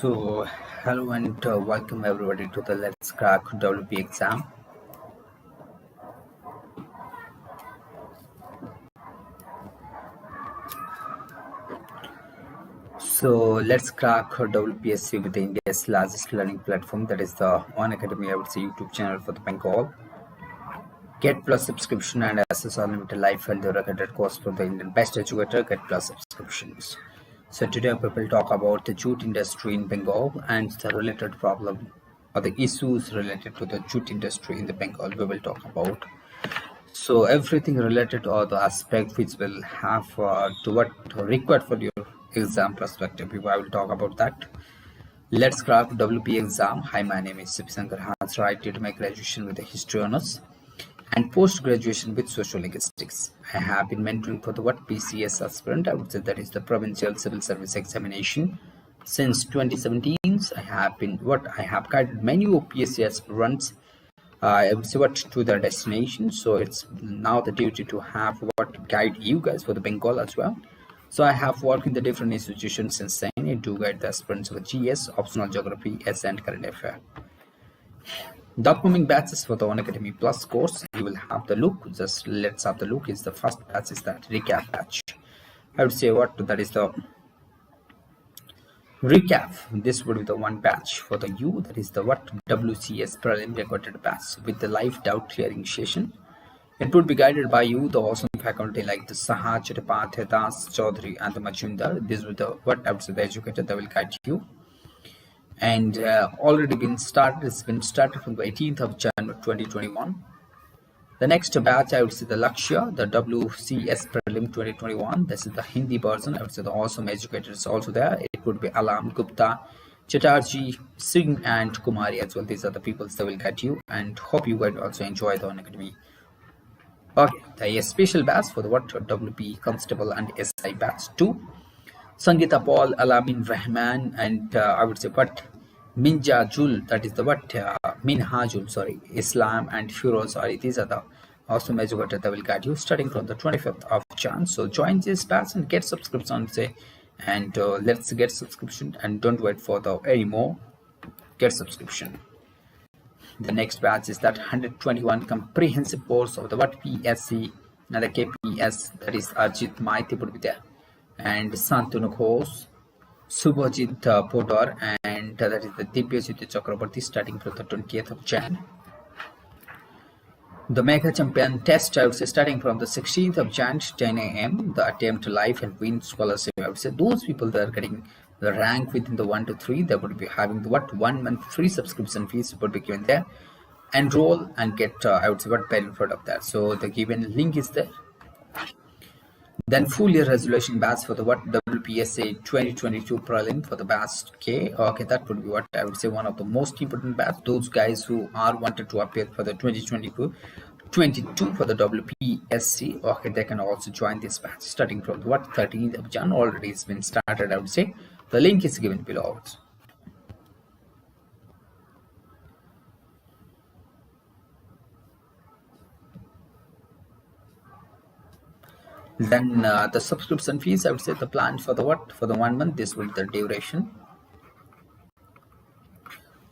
So, hello and welcome everybody to the Let's Crack WP exam. So, Let's Crack WPSC with India's largest learning platform, that is the Unacademy, I would say, YouTube channel for the Bengal. Get Plus subscription and access unlimited live and recorded course for the Indian best educator. Get Plus subscriptions. So today we will talk about the jute industry in Bengal and the related problem or the issues related to the jute industry in the Bengal we will talk about. So everything related or the aspect which will have to what required for your exam perspective, I will talk about that. Let's crack WP exam. Hi, my name is Sibashankar Hazra. I did my graduation with a history honors and post-graduation with social linguistics. I have been mentoring for the PCS aspirant, I would say, that is the Provincial Civil Service Examination, since 2017. I have guided many OPSC aspirants, I would say, to their destination. So it's now the duty to have guide you guys for the Bengal as well. So I have worked in the different institutions since then. I do guide the aspirants with GS, optional geography, S, and current affair. The upcoming batches for the Unacademy Plus course, you will have the look. Just let's have the look. Is the first batch is that recap batch. I would say that is the recap. This would be the one batch for the U, that is the WCS prelim recorded batch with the live doubt clearing session. It would be guided by you, the awesome faculty like the Saha, Chatapat, Das, Chaudhary, and the Majumdar. This will the I would say the educator that will guide you. And already been started. It's been started from the 18th of January 2021. The next batch, I would say the Lakshya, the WCS prelim 2021. This is the Hindi version. I would say the awesome educators also there. It would be Alam, Gupta, Chatterjee, Singh, and Kumari as well. These are the people that will guide you, and hope you guys also enjoy the Unacademy. Okay, the special batch for the WP Constable and SI batch 2. Sangeeta Paul, Alamin Rahman, and I would say Minhajul, that is the Minhajul, sorry, Islam and Firoz Ali. These are the awesome educators that will guide you starting from the 25th of Jan. So join this batch and get subscription, and let's get subscription and don't wait for the anymore. Get subscription. The next batch is that 121 comprehensive course of the PSC and the KPS, that is Arjit Maiti would be there, and Santanu Ghosh, Subhajit Podar, and that is the Divyajyoti Chakrabarti starting from the 20th of Jan. The Mega Champion Test, I would say, starting from the 16th of Jan, 10 a.m. The attempt to live and win scholarship. I would say those people that are getting the rank within the 1 to 3, they would be having the 1 month free subscription fees would be given there. Enroll and get I would say benefit of that. So the given link is there. Then full year resolution batch for the WPSA 2022 prelim for the batch K. Okay, that would be I would say one of the most important batch. Those guys who are wanted to appear for the 2022 for the WPSC, okay, they can also join this batch starting from the 13th of Jan. Already it's been started, I would say. The link is given below. Then the subscription fees, I would say the plan for the for the 1 month, this will be the duration,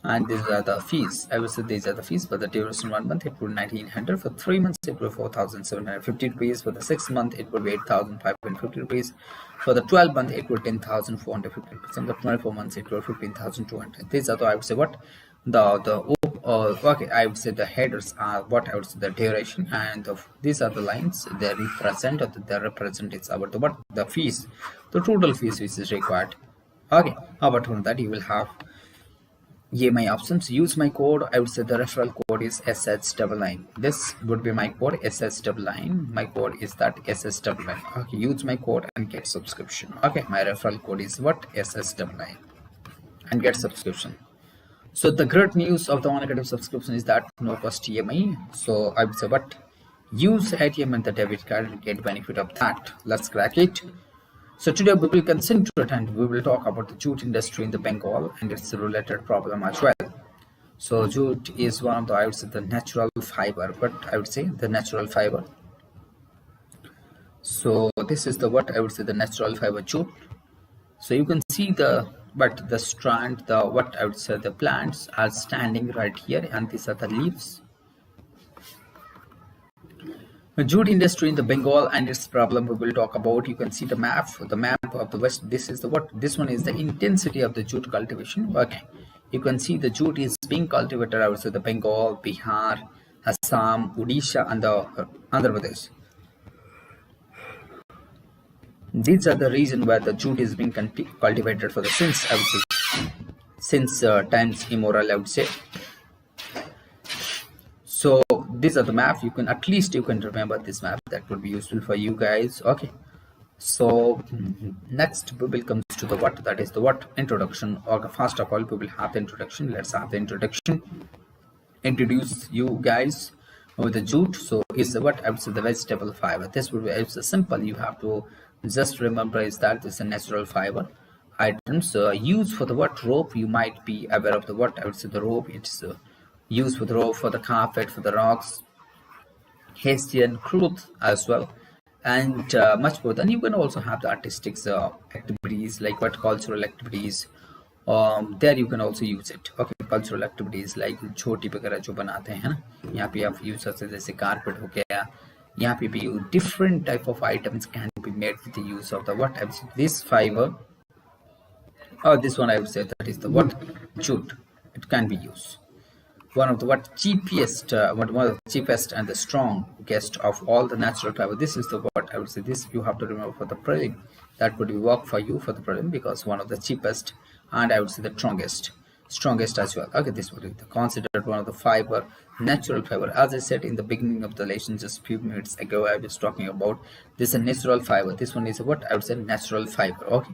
and these are the fees. I would say these are the fees for the duration. 1 month it would 1900, for 3 months it will 4750 rupees, for the 6 month it will be 8550 rupees, for the 12 month it will 10450 rupees, and the 24 months it will 15200. These are the I would say okay, I would say the headers are I would say the duration, and these are the lines they represent, or they represent it's about the fees, the total fees which is required. Okay, apart from that, you will have my options. Use my code. I would say the referral code is SS99. This would be my code, SS99. My code is that SS99. Okay, use my code and get subscription. Okay, my referral code is SS99 and get subscription. So the great news of the Unacademy subscription is that no cost EMI. So I would say use ATM and the debit card and get benefit of that. Let's crack it. So today we will concentrate and we will talk about the jute industry in the Bengal and its related problem as well. So jute is one of the I would say the natural fiber, I would say the natural fiber. So this is the I would say the natural fiber jute. So you can see the but the strand, the what I would say, the plants are standing right here, and these are the leaves. The jute industry in the Bengal and its problem we will talk about. You can see the map of the west. This is the what this one is the intensity of the jute cultivation. Okay, you can see the jute is being cultivated outside the Bengal, Bihar, Assam, Odisha, and the Andhra Pradesh. These are the region where the jute is being cultivated for the since I would say since times immemorial, I would say. So these are the map. You can at least you can remember this map. That would be useful for you guys. Okay. So next we will come to the what, that is the what introduction. Or first of all we will have the introduction. Let's have the introduction. Introduce you guys with the jute. So it's the what I would say the vegetable fiber. This will be it's a simple. You have to just remember is that it's a natural fiber items used for the what rope. You might be aware of the what I would say the rope. It's used for the rope, for the carpet, for the rocks, Hessian cloth as well, and much more. Then you can also have the artistic activities like what cultural activities. There you can also use it. Okay, cultural activities like छोटी वगैरह जो बनाते हैं ना, यहाँ पे आप use करते हैं जैसे कारपेट हो गया, यहाँ पे भी different type of items can be made with the use of the what this fiber, or this one I would say that is the what jute. It can be used. One of the what cheapest, one of the cheapest and the strongest of all the natural fiber. This is the what I would say. This you have to remember for the prelim. That would work for you for the prelim because one of the cheapest and I would say the strongest as well. Okay, this would be considered one of the fiber, natural fiber. As I said in the beginning of the lesson just few minutes ago, I was talking about this is a natural fiber. This one is what I would say natural fiber. Okay.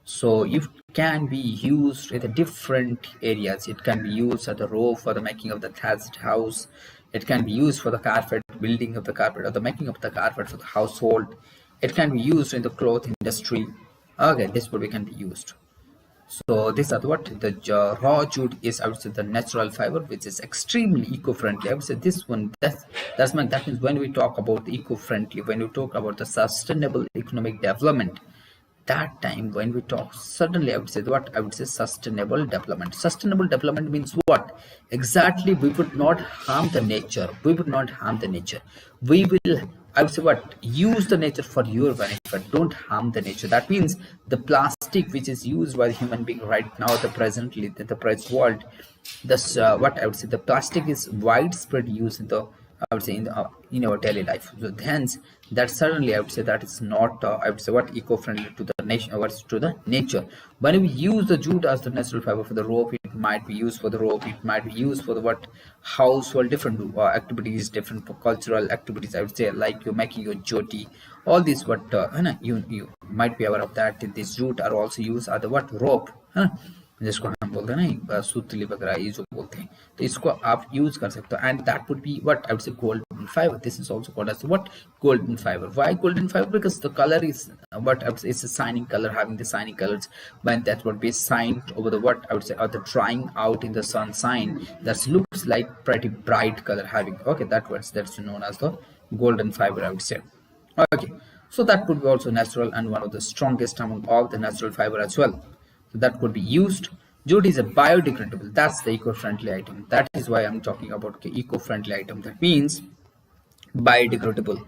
So it can be used in the different areas. It can be used as a rope for the making of the thatched house. It can be used for the carpet, building of the carpet, or the making of the carpet for the household. It can be used in the cloth industry. Okay, this would can be used. So this is what the raw jute is. I would say the natural fiber, which is extremely eco-friendly. I would say this one that means when we talk about the eco-friendly, when we talk about the sustainable economic development, that time when we talk suddenly I would say what I would say sustainable development means what exactly? We would not harm the nature. We will I would say what use the nature for your benefit. Don't harm the nature. That means the plastic which is used by the human being right now, the present world, this what I would say the plastic is widespread use in the I would say in our daily life. So hence that certainly I would say that is not I would say what eco-friendly to the nation or to the nature. When we use the jute as the natural fiber for the rope, it might be used for the rope. It might be used for the what household different activities, different cultural activities. I would say like you're making your jyoti. All these what you might be aware of that. These jute are also used as the what rope. जिसको हम बोलते हैं ना सूतली वगैरह ये जो बोलते हैं, तो इसको आप यूज कर सकते हो. And that would be what I would say golden fibre. This is also called as what golden fiber. Why golden fiber? Because the color is what I would say, it's a shining color, having the shining colors when that would be shined over the what I would say or the drying out in the sunshine, that looks like pretty bright color having. Okay, that's known as the golden fiber I would say. Okay, so that could be also natural and one of the strongest among all the natural fiber as well. So that could be used. Jute is a biodegradable. That's the eco-friendly item. That is why I'm talking about eco-friendly item. That means biodegradable.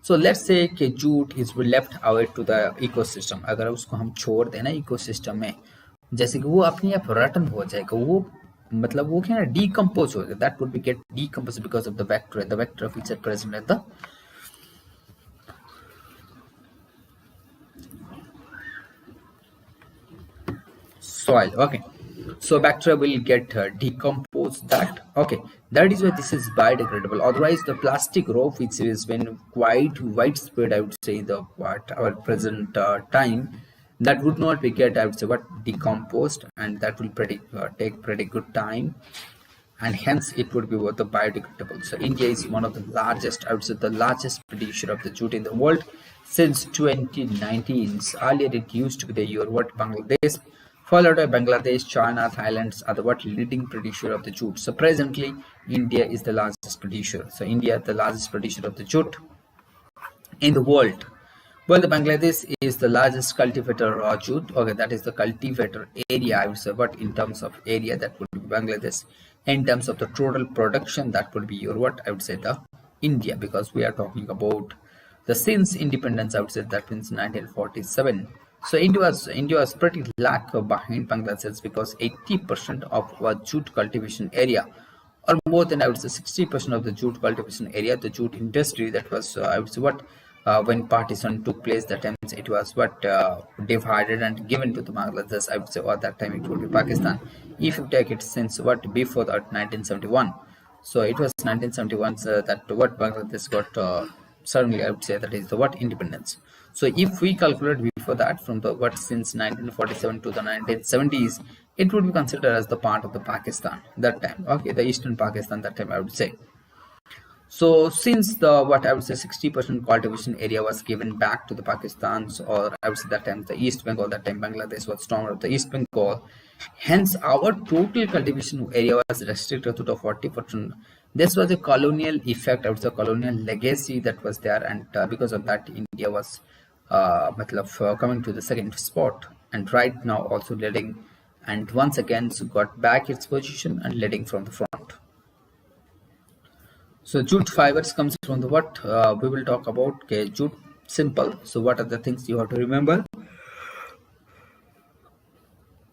So let's say कि jute is left away to the ecosystem. अगर उसको हम छोड़ देना ecosystem में, जैसे कि वो अपने आप रटन हो जाएगा, वो मतलब वो क्या है decompose हो जाएगा. That would be get decomposed because of the bacteria which are present at the soil. Okay, so bacteria will get decomposed that. Okay, that is why this is biodegradable. Otherwise the plastic rope which is been quite widespread I would say the what our present time, that would not be get I would say what decomposed, and that will take pretty good time, and hence it would be what the biodegradable. So India is one of the largest, I would say the largest producer of the jute in the world since 2019. Earlier it used to be the year what Bangladesh, followed by Bangladesh, China, Thailand are the what leading producer of the jute. So presently India is the largest producer. So India the largest producer of the jute in the world. Well, the Bangladesh is the largest cultivator jute. Okay, that is the cultivator area, I would say. But in terms of area, that would be Bangladesh. In terms of the total production, that would be your what I would say the India, because we are talking about the since independence. I would say that means 1947. So India was pretty lag behind Bangladesh because 80% of our jute cultivation area, or more than I would say 60% of the jute cultivation area, the jute industry, that was I would say what when partition took place, that time it was what divided and given to the Bangladesh. I would say at that time it would be Pakistan. If you take it since what before that 1971, so it was 1971 that what Bangladesh got certainly I would say that is the what independence. So if we calculate before that from the what since 1947 to the 1970s, it would be considered as the part of the Pakistan that time. Okay, the eastern Pakistan that time I would say. So since the what I would say 60% cultivation area was given back to the Pakistans, or I would say that time the East Bengal, that time Bangladesh was stronger of the East Bengal, hence our total cultivation area was restricted to the 40%. This was a colonial effect, I would say colonial legacy that was there, and because of that India was coming to the second spot, and right now also leading, and once again got back its position and leading from the front. So jute fibers comes from the what we will talk about. Okay, jute, simple. So what are the things you have to remember?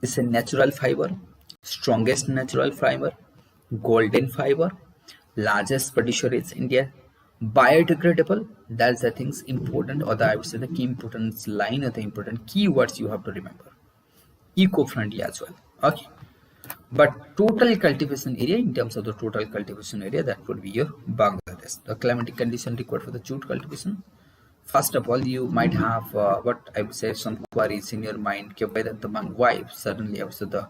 It's a natural fiber, strongest natural fiber, golden fiber, largest producer is India, biodegradable. That's the things important, or the I would say the key importance line or the important keywords you have to remember. Eco-friendly as well. Okay. But total cultivation area, in terms of the total cultivation area, that would be your Bangladesh. The climatic condition required for the jute cultivation. First of all, you might have what I would say some queries in your mind. Okay, whether the why certainly I would say the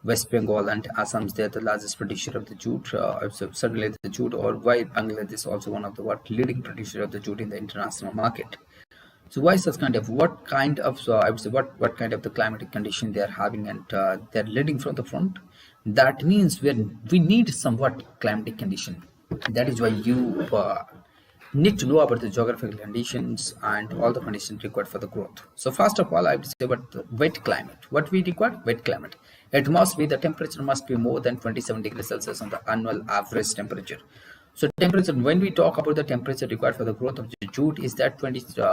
West Bengal and Assam, they are the largest producer of the jute. Certainly the jute, or why Bangladesh is also one of the what leading producer of the jute in the international market. So why such kind of what kind of I would say what kind of the climatic condition they are having, and they're leading from the front. That means we need somewhat climatic condition. That is why you need to know about the geographical conditions and all the conditions required for the growth. So first of all, I would say about the wet climate. What we require? Wet climate. It must be, the temperature must be more than 27 degrees Celsius on the annual average temperature. So temperature, when we talk about the temperature required for the growth of the jute, is that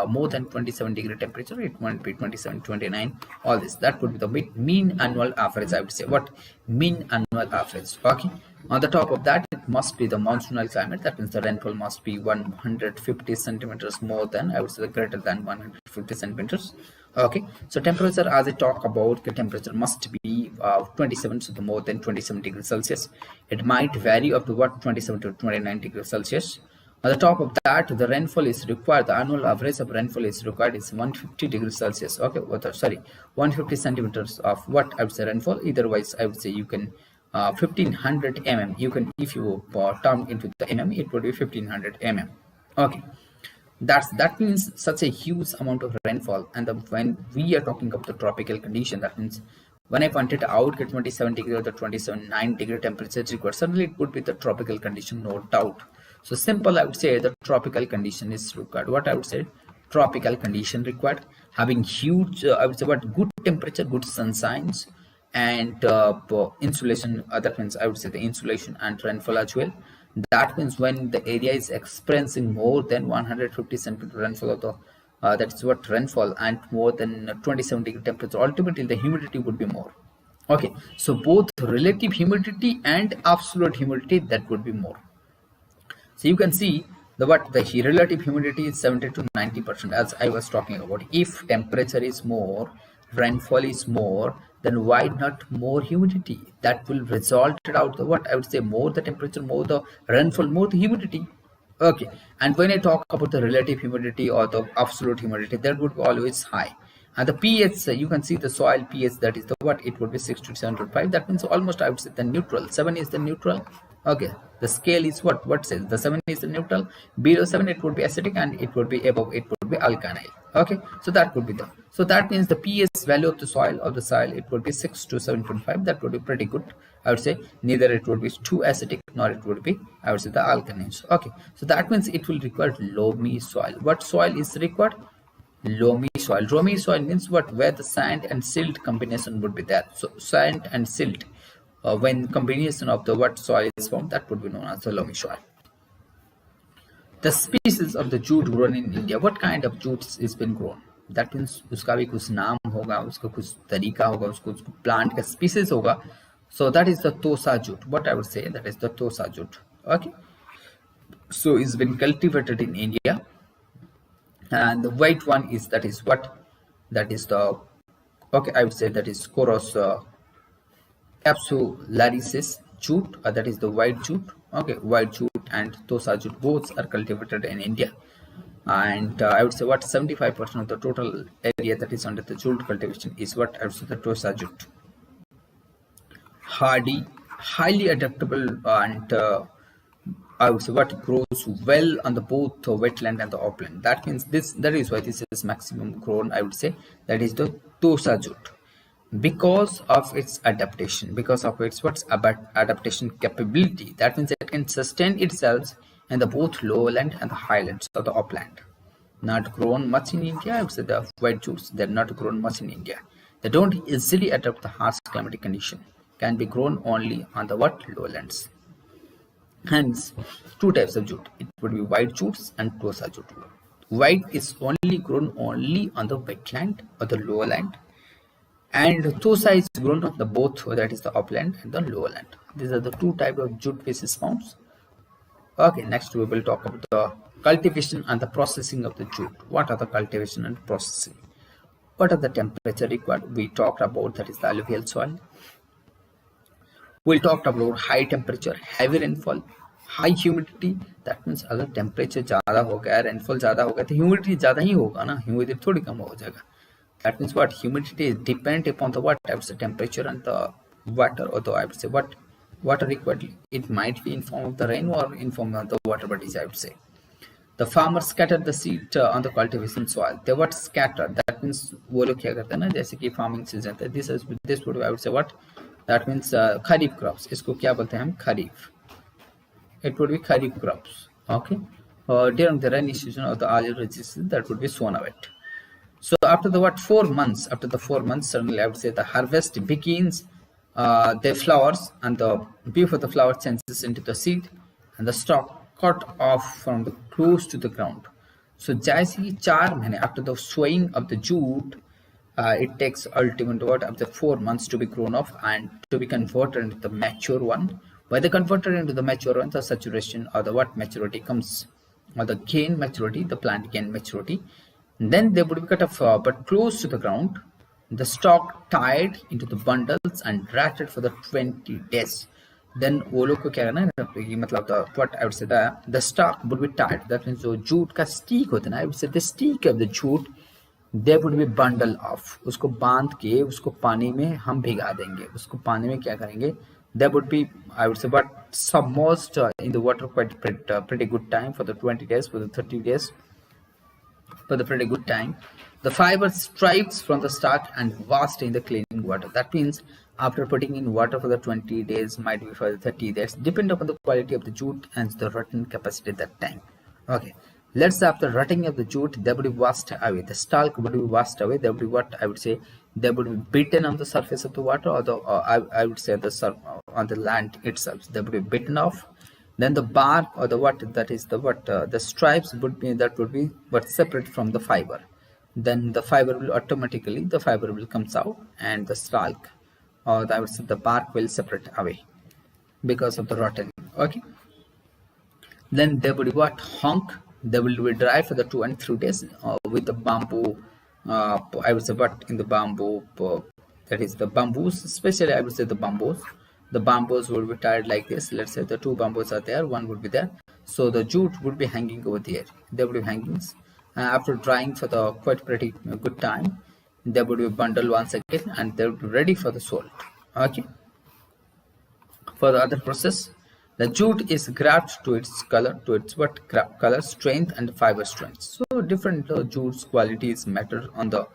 more than 27 degree temperature. It won't be 27, 29, all this. That would be the mean annual average, I would say. What mean annual average? Okay. On the top of that, it must be the monsoonal climate. That means the rainfall must be 150 centimeters more than, I would say, greater than 150 centimeters. Okay, so temperature, as I talk about, the temperature must be 27, so the more than 27 degrees Celsius. It might vary up to what 27 to 29 degrees Celsius. On the top of that, the rainfall is required. The annual average of rainfall is required is 150 degrees Celsius. Okay, 150 centimeters of what I would say rainfall. Otherwise, I would say you can 1500 mm. You can, if you turn into the mm, it would be 1500 mm. Okay. That means such a huge amount of rainfall. And when we are talking about the tropical condition, that means when I pointed out the 27 degree or the 27.9 degree temperature required, suddenly it would be the tropical condition, no doubt. So simple, I would say the tropical condition is required. What I would say, tropical condition required, having huge I would say what good temperature, good sunshines, and insulation. That means I would say the insulation and rainfall as well. That means when the area is experiencing more than 150 centimeter rainfall of the that's what rainfall, and more than 27 degree temperature, ultimately the humidity would be more. Okay, so both relative humidity and absolute humidity, that would be more. So you can see the relative humidity is 70 to 90%, as I was talking about. If temperature is more, rainfall is more, then why not more humidity? That will result out the what I would say, more the temperature, more the rainfall, more the humidity. Okay, and when I talk about the relative humidity or the absolute humidity, that would be always high. And the pH, you can see the soil pH, that is the what it would be 6 to 7.5. That means almost I would say the neutral. 7 is the neutral. Okay, the scale is what says the 7 is the neutral. Below 7 it would be acidic, and it would be above it would be alkaline. Okay, so that would be the, so that means the pH value of the soil it would be 6 to 7.5. That would be pretty good, I would say. Neither it would be too acidic, nor it would be, I would say, the alkaline. Okay, so that means it will require loamy soil. What soil is required? Loamy soil. Loamy soil means what? Where the sand and silt combination would be there. So sand and silt, when combination of the what soil is formed, that would be known as the loamy soil. The species of the jute grown in India. What kind of jute is been grown? That means उसका भी कुछ नाम होगा, उसका कुछ तरीका होगा, उसको plant का species होगा. So that is the Tosa jute. What I would say, that is the Tosa jute. Okay. So it's been cultivated in India. And the white one is, that is what? That is the, okay, I would say that is Coros capsularisis jute, that is the white jute. Okay, white jute and Tosa jute, both are cultivated in India. And I would say what? 75% of the total area that is under the jute cultivation is what? I would say the Tosa jute. Hardy, highly adaptable, and I would say what? Grows well on the both wetland and the upland. That means that is why this is maximum grown, I would say, that is the Tosa jute, because of its adaptation, because of its adaptation capability. That means it can sustain itself in the both lowland and the highlands of the upland. Not grown much in India. I would say the white jutes, they're not grown much in India. They don't easily adapt the harsh climatic condition. Can be grown only on the what? Lowlands. Hence, two types of jute. It would be white jutes and Tosa jute. White is only grown only on the wetland or the lowland, and Tosa is grown on the both, that is the upland and the lowland. These are the two types of jute species found. Okay, next we will talk about the cultivation and the processing of the jute. What are the cultivation and processing? What are the temperature required? We talked about, that is the alluvial soil. We talked about high temperature, heavy rainfall, high humidity. That means अगर temperature ज़्यादा हो गया, rainfall ज़्यादा हो गया, तो humidity ज़्यादा ही होगा ना, humidity थोड़ी कम हो जाएगा. That means what? Humidity is dependent upon the what? I would say temperature and the water, or the, I would say what? Water required. It might be in form of the rain or in form of the water bodies, I would say. The farmers scatter the seed on the cultivation soil. They what? Scatter. That means वो लोग क्या करते हैं ना, जैसे कि farming season है. This would, I would say what? That means kharif crops. इसको क्या बोलते हैं हम? Kharif. It would be kharif crops. Okay. During the rainy season or the early season, that would be sown out. So after the what? 4 months. After the 4 months, suddenly I would say the harvest begins. The flowers, and the before the flower changes into the seed, and the stalk cut off from the close to the ground. So जैसे ही 4 महीने after the sowing of the jute, it takes ultimate what? Up to 4 months to be grown off and to be converted into the mature one. By the converted into the mature one, the saturation or the what? Maturity comes, or the gain maturity, the plant gain maturity. Then they would be cut off, but close to the ground. The stalk tied into the bundles and ratted for the 20 days. Then वो लोग को क्या करना है, मतलब the what I would say the stalk would be tied. That means जो jute का stick होता है ना, I would say the stick of the jute, they would be bundle off. उसको बांध के उसको पानी में हम भिगा देंगे. उसको पानी में क्या करेंगे? They would be, I would say, but submerged in the water quite pretty good time, for the 20 days, for the 30 days. For the pretty good time, the fiber stripes from the stalk and washed in the cleaning water. That means after putting in water for the 20 days, might be for the 30 days, depend upon the quality of the jute and the rotting capacity at that time. Okay, let's say after rotting of the jute, they would be washed away. The stalk would be washed away. They would be what I would say, they would be beaten on the surface of the water, or the I would say the on the land itself. They would be beaten off. Then the bark, or the what, that is the what, the stripes would be, that would be what, separate from the fiber. Then the fiber will automatically, the fiber will comes out, and the stalk, or I would say the bark, will separate away because of the rotten. Okay. Then they would be what? Hunk. They will be dry for the 2 and 3 days with the bamboo. I would say what, in the bamboo, that is the bamboos, especially I would say the bamboos. The bamboos would be tied like this. Let's say the 2 bamboos are there, 1 would be there. So the jute would be hanging over there. There would be hangings. After drying for the quite pretty good time, they would be bundled once again, and they would be ready for the salt. Okay. For the other process, the jute is grafted to its color, to its what? Color, strength, and fiber strength. So different jute's qualities matter on the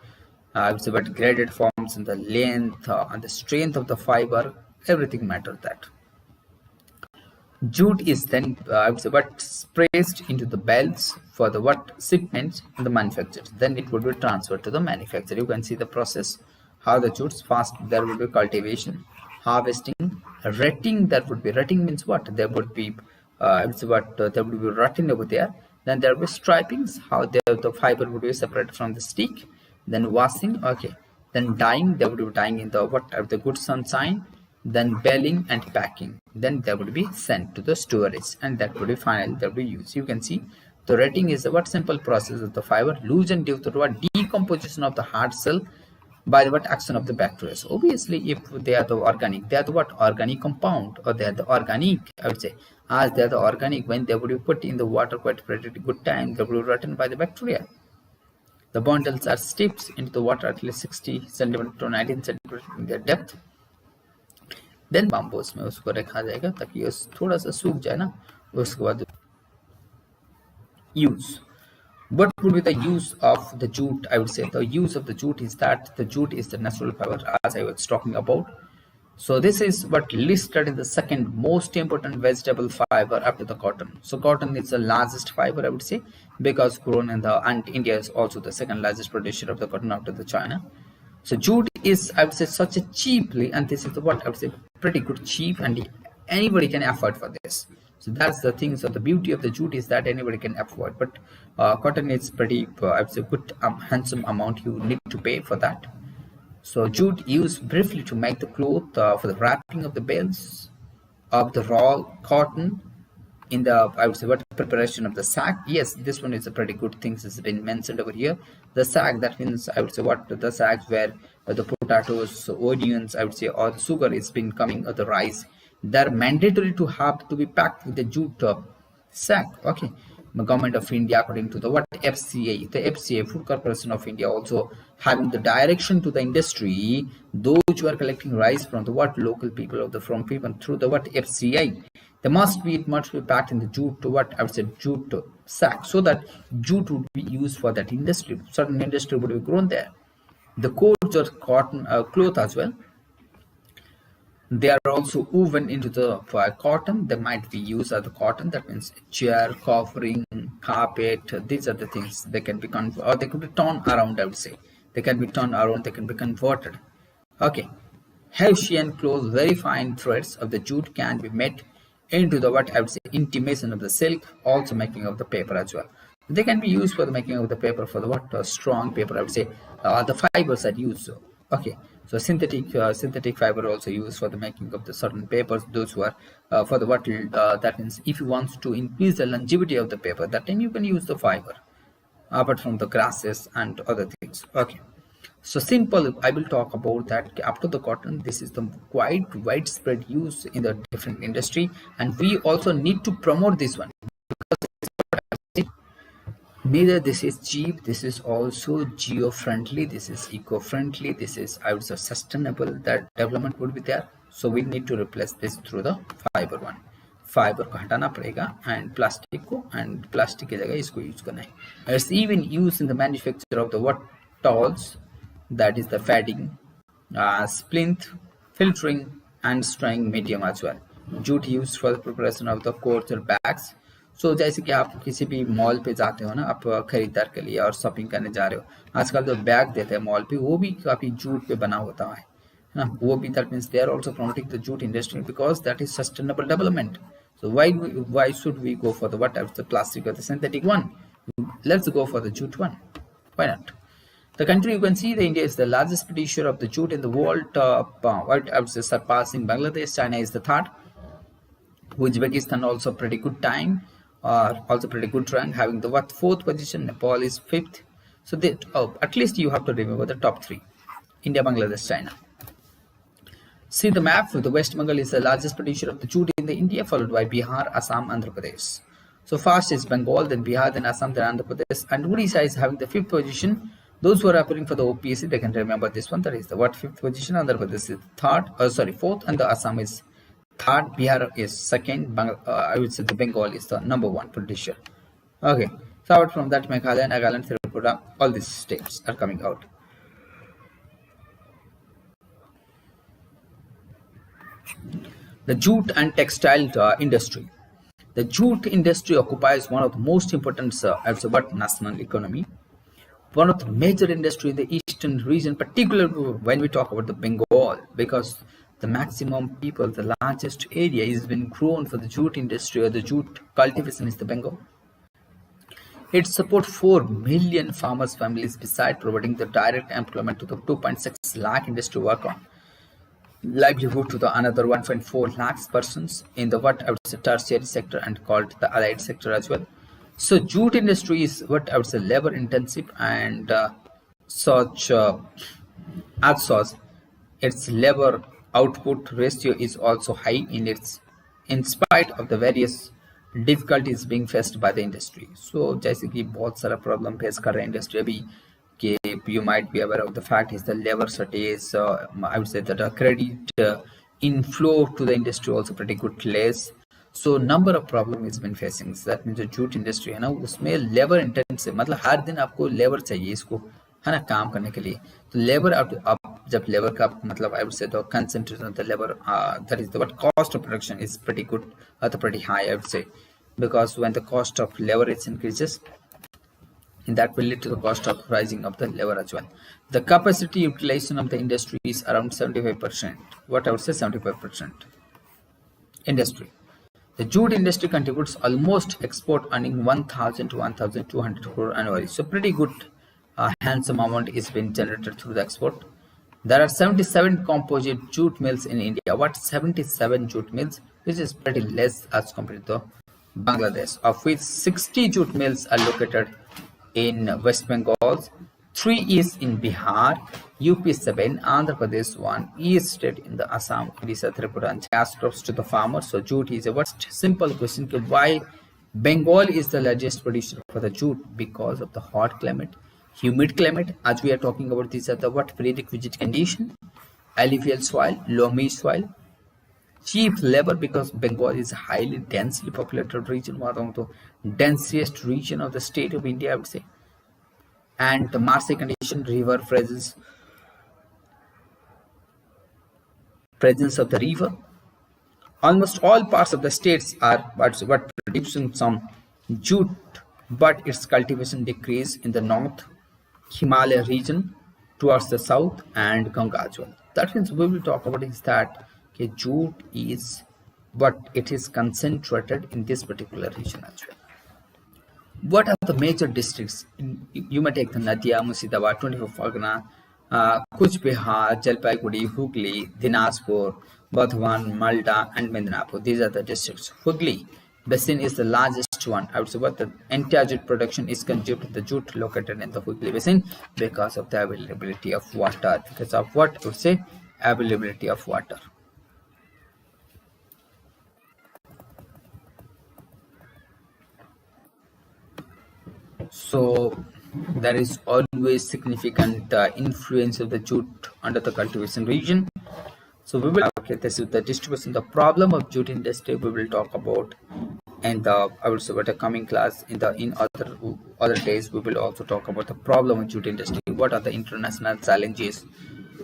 I would say but graded forms, and the length and the strength of the fiber. Everything matters that. Jute is then I would say what's pressed into the belts for the what shipments and the manufacturers. Then it would be transferred to the manufacturer. You can see the process how the jutes first there would be cultivation, harvesting, retting. That would be retting means what? There would be I would say what there would be rotting over there. Then there will be stripings, how the fiber would be separated from the stick. Then washing, okay. Then dyeing, they would be dyeing in the what the good sunshine. Then baling and packing. Then they would be sent to the storage, and that would be final. That would be used. You can see the retting is the what simple process of the fiber loosened due to what decomposition of the hard cell by the what action of the bacteria. So obviously, if they are the organic, they are the what organic compound, or they are the organic. I would say, as they are the organic, when they would be put in the water quite a pretty good time, they would be rotten by the bacteria. The bundles are steeped into the water at least 60 centimeter to 19 centimeter in their depth. Then बम्बोस में उसको रखा जाएगा ताकि ये थोड़ा सा सूख जाए ना. उसके बाद use. What would be the use of the jute? I would say the use of the jute is that the jute is the natural fiber, as I was talking about. So this is what listed in the second most important vegetable fiber after the cotton. So cotton is the largest fiber, I would say, because grown in the and India is also the second largest producer of the cotton after the China. So jute is, I would say, such a cheaply, and this is the what I would say pretty good cheap, and anybody can afford for this. So that's the thing. So the beauty of the jute is that anybody can afford, but cotton is pretty I would say good handsome amount you need to pay for that. So jute used briefly to make the cloth for the wrapping of the bales of the raw cotton in the I would say what preparation of the sack. Yes, this one is a pretty good thing has been mentioned over here. The sack, that means I would say what the sacks where the potatoes, onions, I would say, or the sugar is been coming, or the rice, they're mandatory to have to be packed with the jute sack. Okay, the government of India, according to the what FCA, the FCA Food Corporation of India, also having the direction to the industry, those who are collecting rice from the what local people of the from people through the what FCA, they must be, it must be packed in the jute to what I would say jute sack, so that jute would be used for that industry. Certain industry would be grown there. The coats or cotton cloth as well, they are also woven into the cotton. They might be used as the cotton. That means chair, covering, carpet. These are the things they can be or they could be torn around. I would say they can be torn around. They can be converted. Okay, Hessian cloth, very fine threads of the jute can be made into the what I would say intimation of the silk, also making of the paper as well. They can be used for the making of the paper for the what strong paper. I would say the fibers are used. Okay, so synthetic fiber also used for the making of the certain papers. Those who are for the what that means if you want to increase the longevity of the paper, that time you can use the fiber apart from the grasses and other things. Okay, so simple, I will talk about that after the cotton. This is the quite widespread use in the different industry, and we also need to promote this one. Neither this is cheap, this is also geo-friendly, this is eco-friendly, this is I would say sustainable, that development would be there. So we need to replace this through the fiber one. Fibre को हटाना पड़ेगा and plastic को, and plastic की जगह इसको use करना है. It's even use in the manufacture of the what tolls, that is the fatting, plinth, filtering and straying medium as well. Jute used for the preparation of the coats or bags. So जैसे कि आप किसी भी mall पे जाते हो ना, आप खरीदार के लिए और शॉपिंग करने जा रहे हो, आजकल जो बैग देते हैं मॉल पे वो भी काफी जूट पे बना होता है ना, वो भी. That means they are also promoting the jute industry because that is sustainable development. So why should we go for the what of the plastic or the synthetic one? Let's go for the jute one. Why not? The country, you can see, the India is the largest producer of the jute in the world, I would say surpassing Bangladesh. China is the third. Uzbekistan also pretty good time, also pretty good rank, having the what fourth position. Nepal is fifth. So they, at least you have to remember the top three: India, Bangladesh, China. See the map. The West Bengal is the largest producer of the jute in the India, followed by Bihar, Assam, Andhra Pradesh. So first is Bengal, then Bihar, then Assam, then Andhra Pradesh, and Odisha is having the fifth position. Those who are appearing for the OPSC, they can remember this one. That is the what fifth position. Andhra Pradesh is third, fourth, and the Assam is third. Bihar is second. I would say the Bengal is the number one producer. Okay. So out from that, Meghalaya, Nagaland, Tripura, all these states are coming out. The jute and textile industry. The jute industry occupies one of the most important national economy. One of the major industry in the eastern region, particularly when we talk about the Bengal, because the maximum people, the largest area is been grown for the jute industry or the jute cultivation is the Bengal. It supports 4 million farmers' families besides providing the direct employment to the 2.6 lakh industry worker, livelihood to the another 1.4 lakhs persons in the what I would say tertiary sector and called the allied sector as well. So jute industry is what I would say labor intensive and such as such its labor output ratio is also high in spite of the various difficulties being faced by the industry. So जैसे कि बहुत सारा problem face कर रहा है industry अभी कि you might be aware of the fact is the labor shortage. I would say that the credit inflow to the industry also pretty good less. So number of problem is been facing. So that means the jute industry है ना उसमें labor intensive मतलब हर दिन आपको labor चाहिए इसको है ना काम करने के लिए. तो labor आप जब labor का मतलब I would say the concentration of the labor that is the what cost of production is pretty good or pretty high I would say, because when the cost of labor is increases, and that will lead to the cost of rising of the labor as well. The capacity utilization of the industry is around 75%. What I would say 75% industry. The jute industry contributes almost export earning 1,000 to 1,200 crore annually. So pretty good handsome amount is being generated through the export. There are 77 composite jute mills in India. What 77 jute mills, which is pretty less as compared to Bangladesh, of which 60 jute mills are located in West Bengal, 3 is in Bihar, UP 7, Andhra Pradesh 1, East state in the Assam, Odisha, Tripura, and cash crops to the farmers. So jute is a what simple question: why Bengal is the largest producer for the jute? Because of the hot climate, humid climate. As we are talking about, these are the what prerequisite condition: alluvial soil, loamy soil, cheap labor, because Bengal is a highly densely populated region, one of the densest region of the state of India, I would say. And the marshy condition, river presence of the river. Almost all parts of the states are what producing some jute, but its cultivation decrease in the north, Himalaya region, towards the south, and Ganga as well. That means we will talk about is that okay, jute is but it is concentrated in this particular region as well. What are the major districts? You may take the Nadia, Murshidabad, 24 Fargana, Kuch Bihar, Jalpaiguri, Hooghly, Dinajpur, Burdwan, Malda, and Midnapur. These are the districts. Hooghly basin is the largest one. I would say what the entire jute production is consumed in the jute located in the Hooghly basin because of the availability of water. Because of what I would say availability of water. So there is always significant influence of the jute under the cultivation region. So we will okay, this is the distribution. The problem of jute industry we will talk about, and I will say what a coming class in other days we will also talk about the problem of jute industry. What are the international challenges?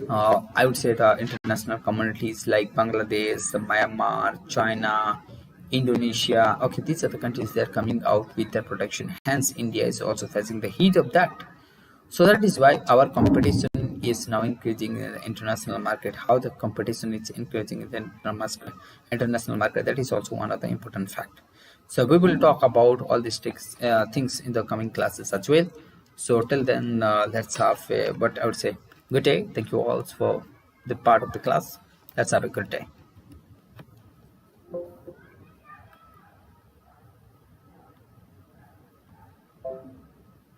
I would say the international communities like Bangladesh, Myanmar, China, Indonesia. Okay, these are the countries that are coming out with their production. Hence, India is also facing the heat of that. So that is why our competition is now increasing in the international market. How the competition is increasing in the international market, that is also one of the important fact. So we will talk about all these things in the coming classes as well. So till then, let's have what I would say good day. Thank you all for the part of the class. Let's have a good day.